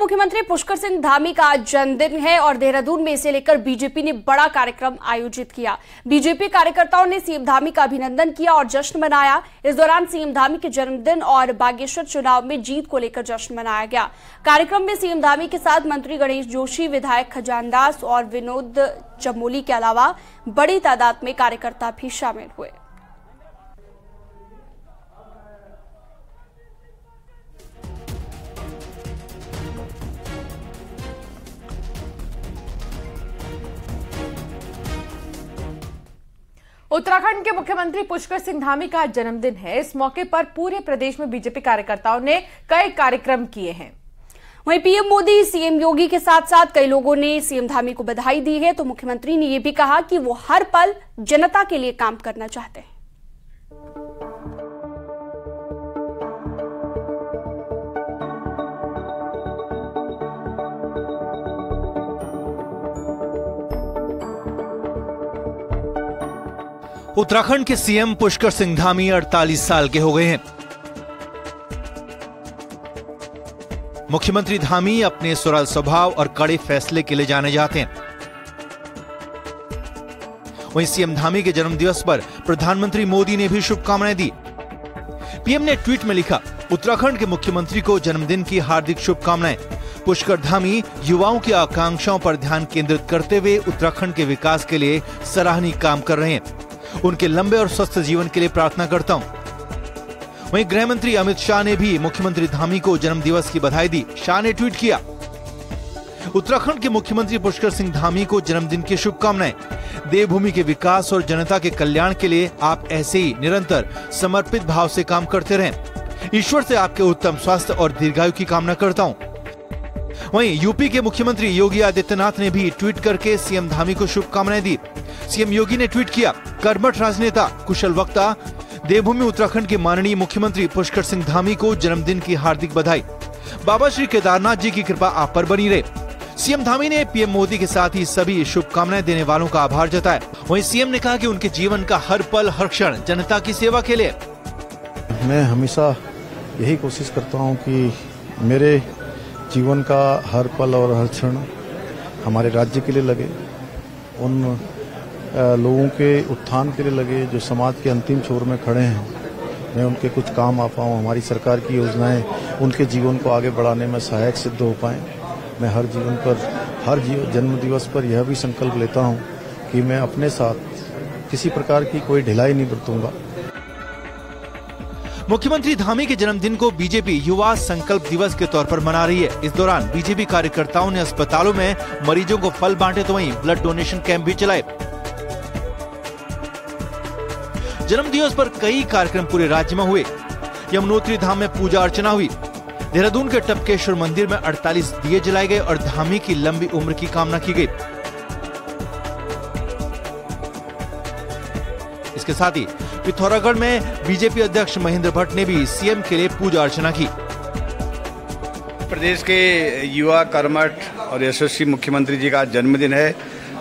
मुख्यमंत्री पुष्कर सिंह धामी का आज जन्मदिन है और देहरादून में इसे लेकर बीजेपी ने बड़ा कार्यक्रम आयोजित किया। बीजेपी कार्यकर्ताओं ने सीएम धामी का अभिनंदन किया और जश्न मनाया। इस दौरान सीएम धामी के जन्मदिन और बागेश्वर चुनाव में जीत को लेकर जश्न मनाया गया। कार्यक्रम में सीएम धामी के साथ मंत्री गणेश जोशी, विधायक खजान दास और विनोद चमोली के अलावा बड़ी तादाद में कार्यकर्ता भी शामिल हुए। उत्तराखंड के मुख्यमंत्री पुष्कर सिंह धामी का जन्मदिन है। इस मौके पर पूरे प्रदेश में बीजेपी कार्यकर्ताओं ने कई कार्यक्रम किए हैं। वहीं पीएम मोदी, सीएम योगी के साथ साथ कई लोगों ने सीएम धामी को बधाई दी है। तो मुख्यमंत्री ने यह भी कहा कि वो हर पल जनता के लिए काम करना चाहते हैं। उत्तराखंड के सीएम पुष्कर सिंह धामी 48 साल के हो गए हैं। मुख्यमंत्री धामी अपने सरल स्वभाव और कड़े फैसले के लिए जाने जाते हैं। वहीं सीएम धामी के जन्मदिवस पर प्रधानमंत्री मोदी ने भी शुभकामनाएं दी। पीएम ने ट्वीट में लिखा, उत्तराखंड के मुख्यमंत्री को जन्मदिन की हार्दिक शुभकामनाएं। पुष्कर धामी युवाओं की आकांक्षाओं पर ध्यान केंद्रित करते हुए उत्तराखंड के विकास के लिए सराहनीय काम कर रहे हैं। उनके लंबे और स्वस्थ जीवन के लिए प्रार्थना करता हूं। वहीं गृह मंत्री अमित शाह ने भी मुख्यमंत्री धामी को जन्मदिवस की बधाई दी। शाह ने ट्वीट किया, उत्तराखंड के मुख्यमंत्री पुष्कर सिंह धामी को जन्मदिन की शुभकामनाएं। देवभूमि के विकास और जनता के कल्याण के लिए आप ऐसे ही निरंतर समर्पित भाव से काम करते रहें। ईश्वर से आपके उत्तम स्वास्थ्य और दीर्घायु की कामना करता हूं। वहीं यूपी के मुख्यमंत्री योगी आदित्यनाथ ने भी ट्वीट करके सीएम धामी को शुभकामनाएं दी। सीएम योगी ने ट्वीट किया, कर्मठ राजनेता, कुशल वक्ता, देवभूमि उत्तराखंड के माननीय मुख्यमंत्री पुष्कर सिंह धामी को जन्मदिन की हार्दिक बधाई। बाबा श्री केदारनाथ जी की कृपा आप पर बनी रहे। सीएम धामी ने पीएम मोदी के साथ ही सभी शुभकामनाएं देने वालों का आभार जताया। वहीं सीएम ने कहा कि उनके जीवन का हर पल हर क्षण जनता की सेवा के लिए। मैं हमेशा यही कोशिश करता हूँ कि मेरे जीवन का हर पल और हर क्षण हमारे राज्य के लिए लगे, उन लोगों के उत्थान के लिए लगे जो समाज के अंतिम छोर में खड़े हैं। मैं उनके कुछ काम आ पाऊँ, हमारी सरकार की योजनाएं उनके जीवन को आगे बढ़ाने में सहायक सिद्ध हो पाएं। मैं हर जन्म दिवस पर यह भी संकल्प लेता हूं कि मैं अपने साथ किसी प्रकार की कोई ढिलाई नहीं बरतूंगा। मुख्यमंत्री धामी के जन्मदिन को बीजेपी युवा संकल्प दिवस के तौर पर मना रही है। इस दौरान बीजेपी कार्यकर्ताओं ने अस्पतालों में मरीजों को फल बांटे तो वहीं ब्लड डोनेशन कैंप भी चलाए। जन्मदिवस पर कई कार्यक्रम पूरे राज्य में हुए। यमुनोत्री धाम में पूजा अर्चना हुई। देहरादून के टपकेश्वर मंदिर में 48 दिए जलाए गए और धामी की लंबी उम्र की कामना की गई। इसके साथ ही पिथौरागढ़ में बीजेपी अध्यक्ष महेंद्र भट्ट ने भी सीएम के लिए पूजा अर्चना की। प्रदेश के युवा कर्मठ और यशस्वी मुख्यमंत्री जी का जन्मदिन है।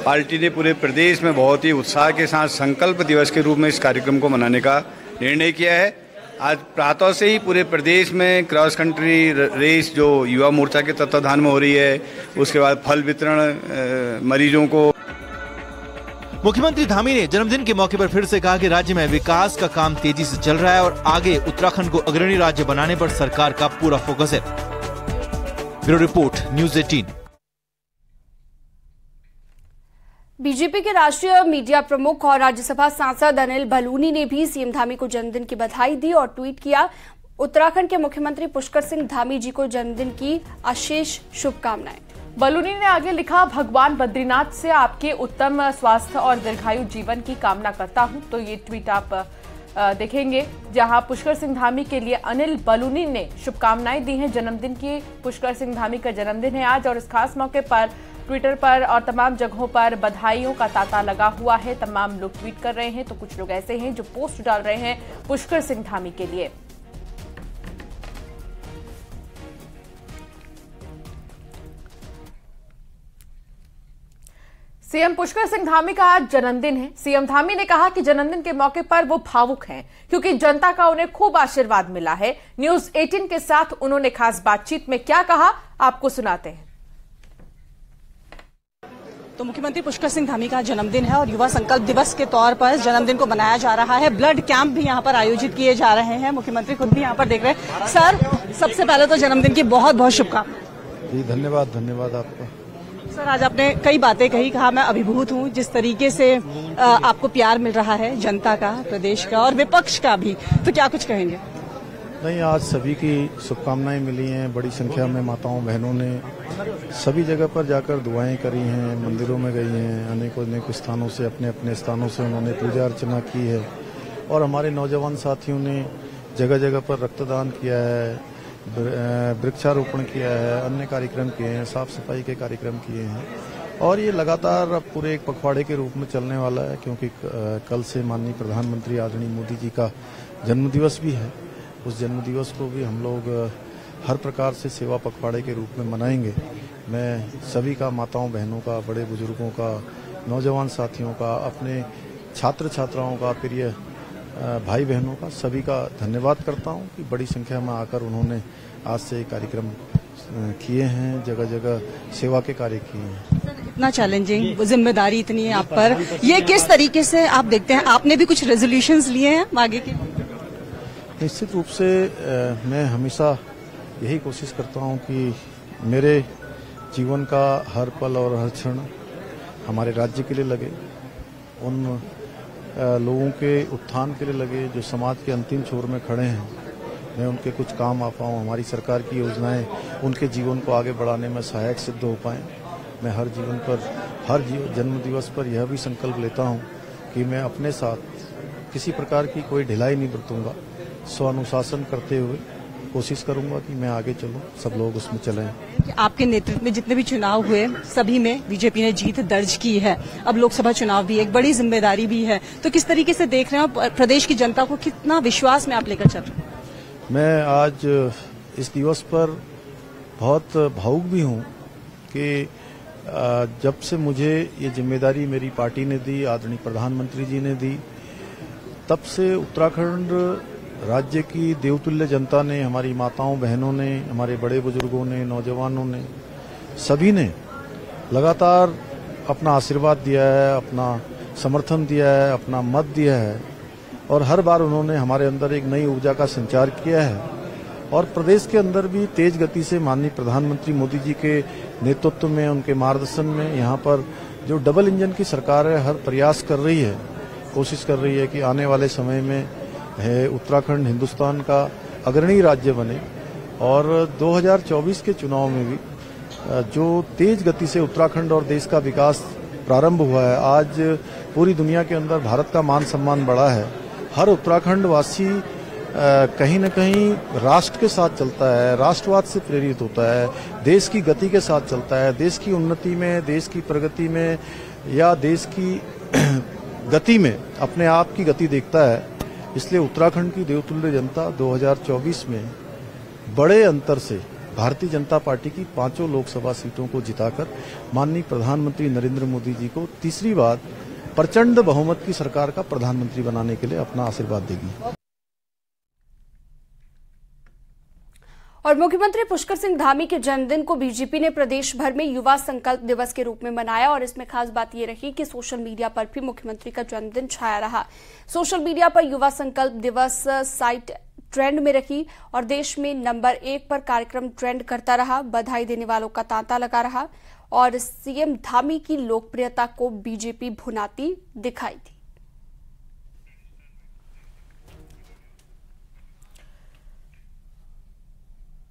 पार्टी ने पूरे प्रदेश में बहुत ही उत्साह के साथ संकल्प दिवस के रूप में इस कार्यक्रम को मनाने का निर्णय किया है। आज प्रातः से ही पूरे प्रदेश में क्रॉस कंट्री रेस जो युवा मोर्चा के तत्वाधान में हो रही है, उसके बाद फल वितरण मरीजों को। मुख्यमंत्री धामी ने जन्मदिन के मौके पर फिर से कहा कि राज्य में विकास का काम तेजी से चल रहा है और आगे उत्तराखंड को अग्रणी राज्य बनाने पर सरकार का पूरा फोकस है। Bureau report, news 18। बीजेपी के राष्ट्रीय मीडिया प्रमुख और राज्यसभा सांसद अनिल बलूनी ने भी सीएम धामी को जन्मदिन की बधाई दी और ट्वीट किया, उत्तराखंड के मुख्यमंत्री पुष्कर सिंह धामी जी को जन्मदिन की अशेष शुभकामनाएं। बलूनी ने आगे लिखा, भगवान बद्रीनाथ से आपके उत्तम स्वास्थ्य और दीर्घायु जीवन की कामना करता हूं। तो ये ट्वीट आप देखेंगे जहां पुष्कर सिंह धामी के लिए अनिल बलूनी ने शुभकामनाएं दी हैं जन्मदिन की। पुष्कर सिंह धामी का जन्मदिन है आज और इस खास मौके पर ट्विटर पर और तमाम जगहों पर बधाइयों का तांता लगा हुआ है। तमाम लोग ट्वीट कर रहे हैं तो कुछ लोग ऐसे हैं जो पोस्ट डाल रहे हैं पुष्कर सिंह धामी के लिए। सीएम पुष्कर सिंह धामी का आज जन्मदिन है। सीएम धामी ने कहा कि जन्मदिन के मौके पर वो भावुक हैं क्योंकि जनता का उन्हें खूब आशीर्वाद मिला है। न्यूज 18 के साथ उन्होंने खास बातचीत में क्या कहा, आपको सुनाते हैं। तो मुख्यमंत्री पुष्कर सिंह धामी का जन्मदिन है और युवा संकल्प दिवस के तौर पर जन्मदिन को मनाया जा रहा है। ब्लड कैंप भी यहाँ पर आयोजित किए जा रहे हैं। मुख्यमंत्री खुद भी यहाँ पर देख रहे हैं। सर, सबसे पहले तो जन्मदिन की बहुत बहुत शुभकामनाएं। जी धन्यवाद आपका। सर, आज आपने कई बातें कहा मैं अभिभूत हूँ जिस तरीके से आपको प्यार मिल रहा है जनता का, प्रदेश का और विपक्ष का भी, तो क्या कुछ कहेंगे? नहीं, आज सभी की शुभकामनाएं मिली हैं। बड़ी संख्या में माताओं बहनों ने सभी जगह पर जाकर दुआएं करी हैं, मंदिरों में गई हैं, अनेक स्थानों से अपने अपने स्थानों से उन्होंने पूजा अर्चना की है। और हमारे नौजवान साथियों ने जगह जगह पर रक्तदान किया है, वृक्षारोपण किया है, अन्य कार्यक्रम किए हैं, साफ सफाई के कार्यक्रम किए हैं। और ये लगातार अब पूरे एक पखवाड़े के रूप में चलने वाला है क्योंकि कल से माननीय प्रधानमंत्री आदरणीय मोदी जी का जन्मदिवस भी है। उस जन्मदिवस को भी हम लोग हर प्रकार से सेवा पखवाड़े के रूप में मनाएंगे। मैं सभी का, माताओं बहनों का, बड़े बुजुर्गों का, नौजवान साथियों का, अपने छात्र छात्राओं का, प्रिय भाई बहनों का, सभी का धन्यवाद करता हूं कि बड़ी संख्या में आकर उन्होंने आज से कार्यक्रम किए हैं, जगह जगह सेवा के कार्य किए हैं। इतना चैलेंजिंग जिम्मेदारी इतनी है आप पर, ये किस तरीके से आप देखते हैं? आपने भी कुछ रेजोल्यूशंस लिए हैं आगे के? निश्चित रूप से मैं हमेशा यही कोशिश करता हूं कि मेरे जीवन का हर पल और हर क्षण हमारे राज्य के लिए लगे, उन लोगों के उत्थान के लिए लगे जो समाज के अंतिम छोर में खड़े हैं। मैं उनके कुछ काम आ पाऊँ, हमारी सरकार की योजनाएं उनके जीवन को आगे बढ़ाने में सहायक सिद्ध हो पाएं। मैं हर जन्म दिवस पर यह भी संकल्प लेता हूं कि मैं अपने साथ किसी प्रकार की कोई ढिलाई नहीं बरतूंगा। स्वानुशासन करते हुए कोशिश करूंगा कि मैं आगे चलूं, सब लोग उसमें चलें। आपके नेतृत्व में जितने भी चुनाव हुए सभी में बीजेपी ने जीत दर्ज की है। अब लोकसभा चुनाव भी एक बड़ी जिम्मेदारी भी है, तो किस तरीके से देख रहे हैं प्रदेश की जनता को, कितना विश्वास में आप लेकर चल रहे हैं? मैं आज इस दिवस पर बहुत भावुक भी हूं कि जब से मुझे ये जिम्मेदारी मेरी पार्टी ने दी, आदरणीय प्रधानमंत्री जी ने दी, तब से उत्तराखंड राज्य की देवतुल्य जनता ने, हमारी माताओं बहनों ने, हमारे बड़े बुजुर्गों ने, नौजवानों ने, सभी ने लगातार अपना आशीर्वाद दिया है, अपना समर्थन दिया है, अपना मत दिया है और हर बार उन्होंने हमारे अंदर एक नई ऊर्जा का संचार किया है। और प्रदेश के अंदर भी तेज गति से माननीय प्रधानमंत्री मोदी जी के नेतृत्व में, उनके मार्गदर्शन में यहाँ पर जो डबल इंजन की सरकार है, हर प्रयास कर रही है, कोशिश कर रही है कि आने वाले समय में उत्तराखंड हिंदुस्तान का अग्रणी राज्य बने। और 2024 के चुनाव में भी जो तेज गति से उत्तराखंड और देश का विकास प्रारंभ हुआ है, आज पूरी दुनिया के अंदर भारत का मान सम्मान बढ़ा है। हर उत्तराखंड वासी कहीं न कहीं राष्ट्र के साथ चलता है, राष्ट्रवाद से प्रेरित होता है, देश की गति के साथ चलता है, देश की उन्नति में, देश की प्रगति में या देश की गति में अपने आप की गति देखता है। इसलिए उत्तराखंड की देवतुल्य जनता 2024 में बड़े अंतर से भारतीय जनता पार्टी की 5 लोकसभा सीटों को जिताकर माननीय प्रधानमंत्री नरेंद्र मोदी जी को तीसरी बार प्रचंड बहुमत की सरकार का प्रधानमंत्री बनाने के लिए अपना आशीर्वाद देगी। और मुख्यमंत्री पुष्कर सिंह धामी के जन्मदिन को बीजेपी ने प्रदेश भर में युवा संकल्प दिवस के रूप में मनाया और इसमें खास बात यह रही कि सोशल मीडिया पर भी मुख्यमंत्री का जन्मदिन छाया रहा। सोशल मीडिया पर युवा संकल्प दिवस साइट ट्रेंड में रही और देश में नंबर 1 पर कार्यक्रम ट्रेंड करता रहा। बधाई देने वालों का तांता लगा रहा और सीएम धामी की लोकप्रियता को बीजेपी भुनाती दिखाई दी।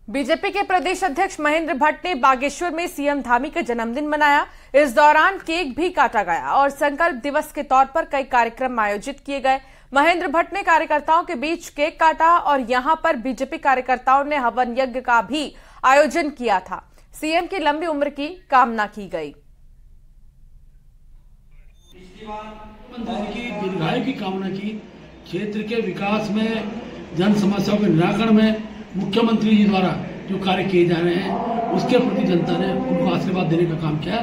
बीजेपी के प्रदेश अध्यक्ष महेंद्र भट्ट ने बागेश्वर में सीएम धामी का जन्मदिन मनाया। इस दौरान केक भी काटा गया और संकल्प दिवस के तौर पर कई कार्यक्रम आयोजित किए गए। महेंद्र भट्ट ने कार्यकर्ताओं के बीच केक काटा और यहां पर बीजेपी कार्यकर्ताओं ने हवन यज्ञ का भी आयोजन किया था। सीएम की लंबी उम्र की कामना की गई। की दीर्घायु की कामना की, क्षेत्र के विकास में, जन समस्याओं के निराकरण में मुख्यमंत्री जी द्वारा जो कार्य किए जा रहे हैं उसके प्रति जनता ने उनको आशीर्वाद देने का काम किया।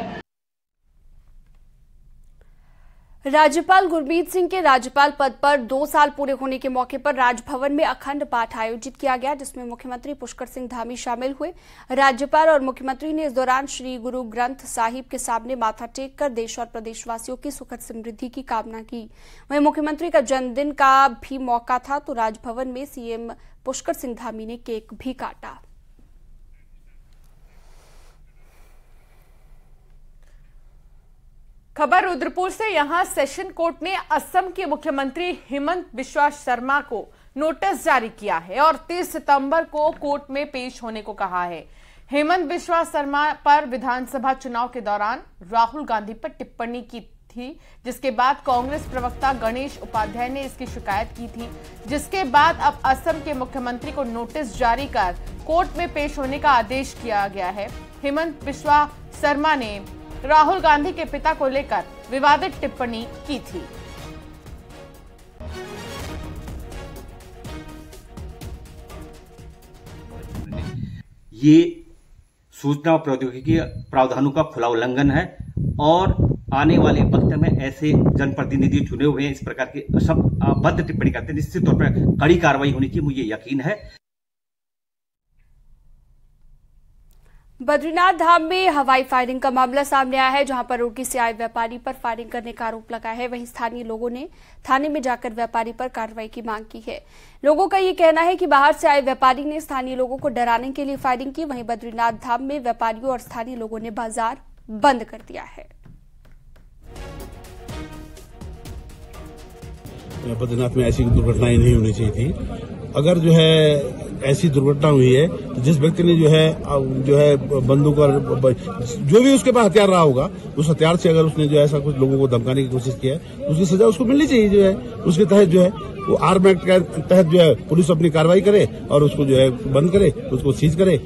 राज्यपाल गुरमीत सिंह के राज्यपाल पद पर 2 साल पूरे होने के मौके पर राजभवन में अखंड पाठ आयोजित किया गया, जिसमें मुख्यमंत्री पुष्कर सिंह धामी शामिल हुए। राज्यपाल और मुख्यमंत्री ने इस दौरान श्री गुरु ग्रंथ साहिब के सामने माथा टेक कर देश और प्रदेशवासियों की सुखद समृद्धि की कामना की। वहीं मुख्यमंत्री का जन्मदिन का भी मौका था, तो राजभवन में सीएम पुष्कर सिंह धामी ने केक भी काटा। खबर रुद्रपुर से। यहां सेशन कोर्ट ने असम के मुख्यमंत्री हिमंत बिस्वा शर्मा को नोटिस जारी किया है और 30 सितंबर को कोर्ट में पेश होने को कहा है। हिमंत बिस्वा शर्मा पर विधानसभा चुनाव के दौरान राहुल गांधी पर टिप्पणी की थी, जिसके बाद कांग्रेस प्रवक्ता गणेश उपाध्याय ने इसकी शिकायत की थी, जिसके बाद अब असम के मुख्यमंत्री को नोटिस जारी कर कोर्ट में पेश होने का आदेश किया गया है। हिमंत बिस्वा शर्मा ने राहुल गांधी के पिता को लेकर विवादित टिप्पणी की थी। ये सूचना और प्रौद्योगिकी प्रावधानों का खुला उल्लंघन है और आने वाले वक्त में ऐसे जनप्रतिनिधि चुने हुए हैं इस प्रकार के सब बद्ध टिप्पणी करते हैं, निश्चित तौर पर कड़ी कार्रवाई होने की मुझे यकीन है। बद्रीनाथ धाम में हवाई फायरिंग का मामला सामने आया है, जहां पर रुड़की से आए व्यापारी पर फायरिंग करने का आरोप लगा है। वहीं स्थानीय लोगों ने थाने में जाकर व्यापारी पर कार्रवाई की मांग की है। लोगों का ये कहना है कि बाहर से आए व्यापारी ने स्थानीय लोगों को डराने के लिए फायरिंग की। वहीं बद्रीनाथ धाम में व्यापारियों और स्थानीय लोगों ने बाजार बंद कर दिया है। बद्रीनाथ में ऐसी दुर्घटनाएं नहीं होनी चाहिए थी। अगर जो है ऐसी दुर्घटना हुई है तो जिस व्यक्ति ने जो है बंदूक और जो भी उसके पास हथियार रहा होगा, उस हथियार से अगर उसने जो है ऐसा कुछ लोगों को धमकाने की कोशिश किया है तो उसकी सजा उसको मिलनी चाहिए। जो है उसके तहत जो है वो आर्म एक्ट के तहत जो है पुलिस अपनी कार्रवाई करे और उसको जो है बंद करे, उसको सीज करे।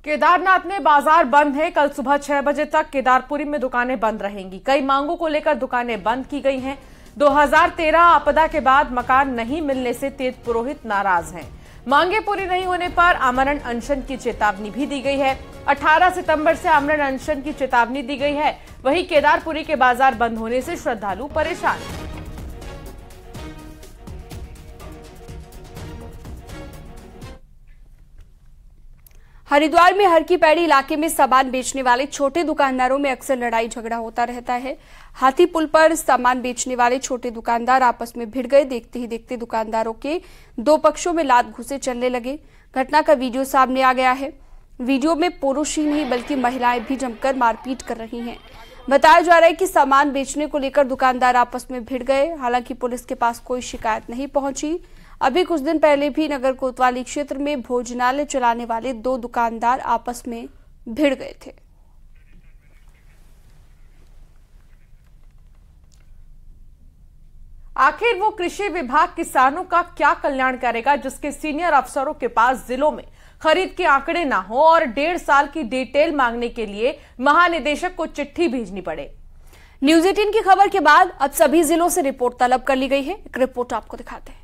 केदारनाथ में बाजार बंद है। कल सुबह 6 बजे तक केदारपुरी में दुकानें बंद रहेंगी। कई मांगों को लेकर दुकानें बंद की गई हैं। 2013 आपदा के बाद मकान नहीं मिलने से तीर्थ पुरोहित नाराज हैं। मांगे पूरी नहीं होने पर आमरण अनशन की चेतावनी भी दी गई है। 18 सितंबर से आमरण अनशन की चेतावनी दी गई है। वहीं केदारपुरी के बाजार बंद होने से श्रद्धालु परेशान। हरिद्वार में हर की पैड़ी इलाके में सामान बेचने वाले छोटे दुकानदारों में अक्सर लड़ाई झगड़ा होता रहता है। हाथी पुल पर सामान बेचने वाले छोटे दुकानदार आपस में भिड़ गए। देखते ही देखते दुकानदारों के 2 पक्षों में लात घुसे चलने लगे। घटना का वीडियो सामने आ गया है। वीडियो में पुरुष ही नहीं बल्कि महिलाएं भी जमकर मारपीट कर रही हैं। बताया जा रहा है कि सामान बेचने को लेकर दुकानदार आपस में भिड़ गए। हालांकि पुलिस के पास कोई शिकायत नहीं पहुंची। अभी कुछ दिन पहले भी नगर कोतवाली क्षेत्र में भोजनालय चलाने वाले 2 दुकानदार आपस में भिड़ गए थे। आखिर वो कृषि विभाग किसानों का क्या कल्याण करेगा, जिसके सीनियर अफसरों के पास जिलों में खरीद के आंकड़े ना हो और 1.5 साल की डिटेल मांगने के लिए महानिदेशक को चिट्ठी भेजनी पड़े। न्यूज़ 18 की खबर के बाद अब सभी जिलों से रिपोर्ट तलब कर ली गई है। एक रिपोर्ट आपको दिखाते हैं।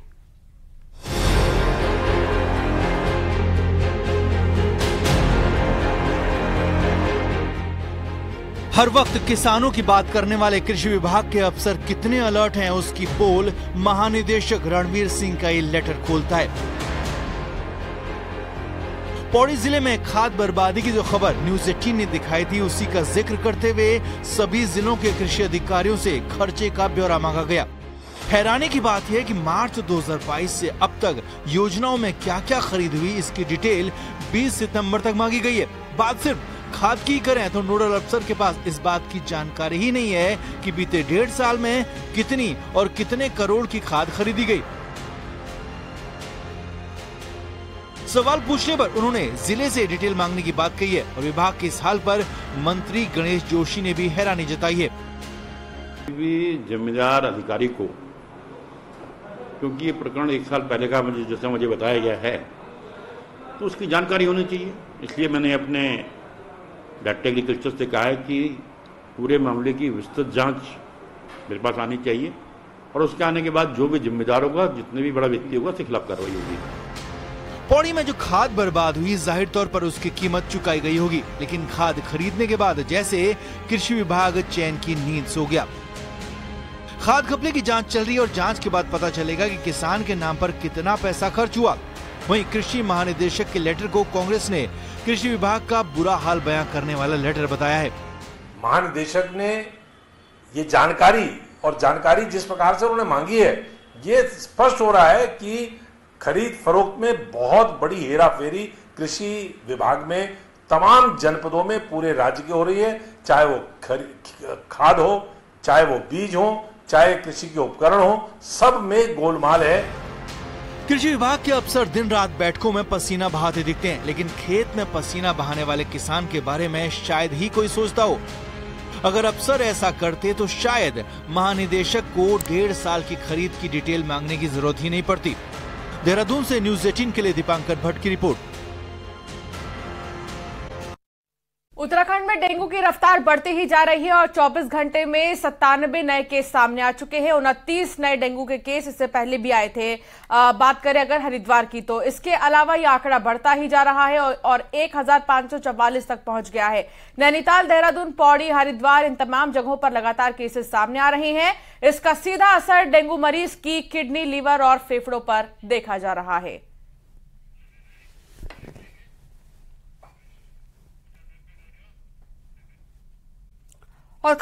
हर वक्त किसानों की बात करने वाले कृषि विभाग के अफसर कितने अलर्ट हैं, उसकी पोल महानिदेशक रणवीर सिंह का ये लेटर खोलता है। पौड़ी जिले में खाद बर्बादी की जो खबर न्यूज़ 18 ने दिखाई थी, उसी का जिक्र करते हुए सभी जिलों के कृषि अधिकारियों से खर्चे का ब्यौरा मांगा गया। हैरानी की बात यह है कि मार्च 2022 से अब तक योजनाओं में क्या क्या खरीद हुई, इसकी डिटेल 20 सितंबर तक मांगी गई है। बात सिर्फ खाद की करें तो नोडल अफसर के पास इस बात की जानकारी ही नहीं है कि बीते 1.5 साल में कितनी और कितने करोड़ की खाद खरीदी गई। सवाल पूछने पर उन्होंने जिले से डिटेल मांगने की बात कही है और विभाग के इस हाल पर मंत्री गणेश जोशी ने भी हैरानी जताई है। जिम्मेदार अधिकारी को, क्योंकि ये प्रकरण 1 साल पहले का मुझे बताया गया है, तो उसकी जानकारी होनी चाहिए। इसलिए मैंने अपने डायरेक्टर एग्रीकल्चर से कहा है कि पूरे मामले की विस्तृत जांच मेरे पास आनी चाहिए और उसके आने के बाद जो भी जिम्मेदार होगा, जितने भी बड़ा व्यक्ति होगा, उसके खिलाफ कार्रवाई होगी। पौड़ी में जो खाद बर्बाद हुई, जाहिर तौर पर उसकी कीमत चुकाई गई होगी, लेकिन खाद खरीदने के बाद जैसे कृषि विभाग चैन की नींद सो गया। खाद घपले की जांच चल रही है और जांच के बाद पता चलेगा कि किसान के नाम पर कितना पैसा खर्च हुआ। वहीं कृषि महानिदेशक के लेटर को कांग्रेस ने कृषि विभाग का बुरा हाल बयां करने वाला लेटर बताया है। महानिदेशक ने ये जानकारी जिस प्रकार से उन्होंने मांगी है, ये स्पष्ट हो रहा है कि खरीद फरोख्त में बहुत बड़ी हेराफेरी कृषि विभाग में तमाम जनपदों में पूरे राज्य की हो रही है, चाहे वो खाद हो, चाहे वो बीज हो, चाहे कृषि के उपकरण हो, सब में गोलमाल है। कृषि विभाग के अफसर दिन रात बैठकों में पसीना बहाते दिखते हैं, लेकिन खेत में पसीना बहाने वाले किसान के बारे में शायद ही कोई सोचता हो। अगर अफसर ऐसा करते तो शायद महानिदेशक को 1.5 साल की खरीद की डिटेल मांगने की जरूरत ही नहीं पड़ती। देहरादून से न्यूज़ 18 के लिए दीपांकर भट्ट की रिपोर्ट। उत्तराखंड में डेंगू की रफ्तार बढ़ती ही जा रही है और 24 घंटे में 97 नए केस सामने आ चुके हैं। 29 नए डेंगू के केस इससे पहले भी आए थे। बात करें अगर हरिद्वार की, तो इसके अलावा यह आंकड़ा बढ़ता ही जा रहा है और 1544 तक पहुंच गया है। नैनीताल, देहरादून, पौड़ी, हरिद्वार, इन तमाम जगहों पर लगातार केसेस सामने आ रहे हैं। इसका सीधा असर डेंगू मरीज की किडनी, लीवर और फेफड़ों पर देखा जा रहा है। और